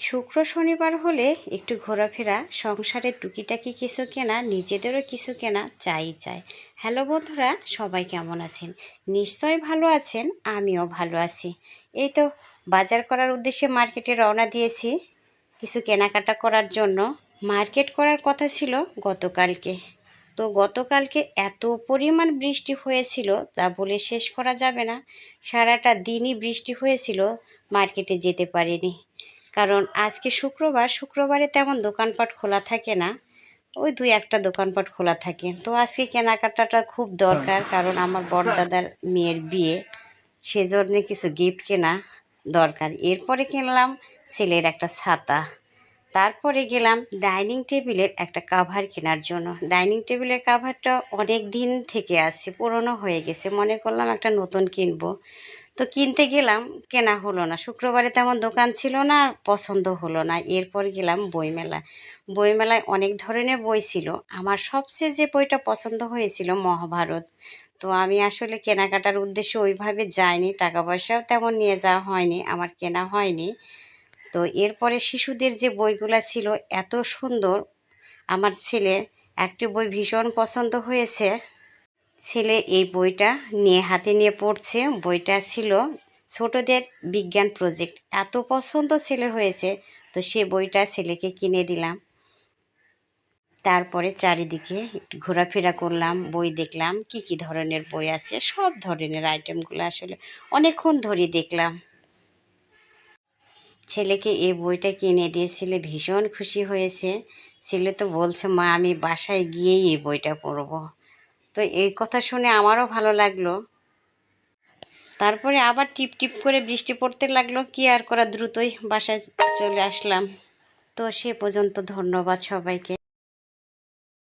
শুক্র শনিবার হলে একটু ঘোরাফেরা, সংসারের টুকিটাকি কিছু কেনা, নিজেদেরও কিছু কেনা চাই। হ্যালো বন্ধুরা, সবাই কেমন আছেন? নিশ্চয় ভালো আছেন, আমিও ভালো আছি। এই তো বাজার করার উদ্দেশ্যে মার্কেটে রওনা দিয়েছি কিছু কেনাকাটা করার জন্য। মার্কেট করার কথা ছিল গতকালকে, তো গতকালকে এত পরিমাণ বৃষ্টি হয়েছিল তা বলে শেষ করা যাবে না। সারাটা দিনই বৃষ্টি হয়েছিল, মার্কেটে যেতে পারিনি। কারণ আজকে শুক্রবারে তেমন দোকানপাট খোলা থাকে না, ওই দুই একটা দোকানপাট খোলা থাকে। তো আজকে কেনাকাটাটা খুব দরকার, কারণ আমার বড়দাদার মেয়ের বিয়ে, সেজন্য কিছু গিফট কেনা দরকার। এরপরে কিনলাম ছেলের একটা ছাতা, তারপরে গেলাম ডাইনিং টেবিলের একটা কাভার কেনার জন্য। ডাইনিং টেবিলের কাভারটা অনেক দিন থেকে আছে, পুরনো হয়ে গেছে, মনে করলাম একটা নতুন কিনবো। তো কিনতে গেলাম, কেনা হলো না। শুক্রবারে তেমন দোকান ছিল না, পছন্দ হলো না। এরপর গেলাম বইমেলায় অনেক ধরনের বই ছিল। আমার সবচেয়ে যে বইটা পছন্দ হয়েছিল মহাভারত। তো আমি আসলে কেনাকাটার উদ্দেশ্যে ওইভাবে যাইনি, টাকা পয়সাও তেমন নিয়ে যাওয়া হয়নি, আমার কেনা হয়নি। তো এরপরে শিশুদের যে বইগুলো ছিল এত সুন্দর, আমার ছেলে একটি বই ভীষণ পছন্দ হয়েছে। ছেলে এই বইটা হাতে নিয়ে পড়ছে। বইটা ছিল ছোটদের বিজ্ঞান প্রজেক্ট। এত পছন্দ ছেলের হয়েছে, তো সে বইটা ছেলেকে কিনে দিলাম। তারপরে চারিদিকে একটু ঘোরাফেরা করলাম, বই দেখলাম কি কি ধরনের বই আছে, সব ধরনের আইটেমগুলো আসলে অনেকক্ষণ ধরে দেখলাম। ছেলেকে এই বইটা কিনে দিয়ে ছেলে ভীষণ খুশি হয়েছে। ছেলে তো বলছে, মা আমি বাসায় গিয়েই এই বইটা পড়ব। তো এই কথা শুনে আমারও ভালো লাগলো। তারপরে আবার টিপ টিপ করে বৃষ্টি পড়তে লাগলো, কি আর করা, দ্রুতই বাসায় চলে আসলাম। তো সে পর্যন্ত ধন্যবাদ সবাইকে।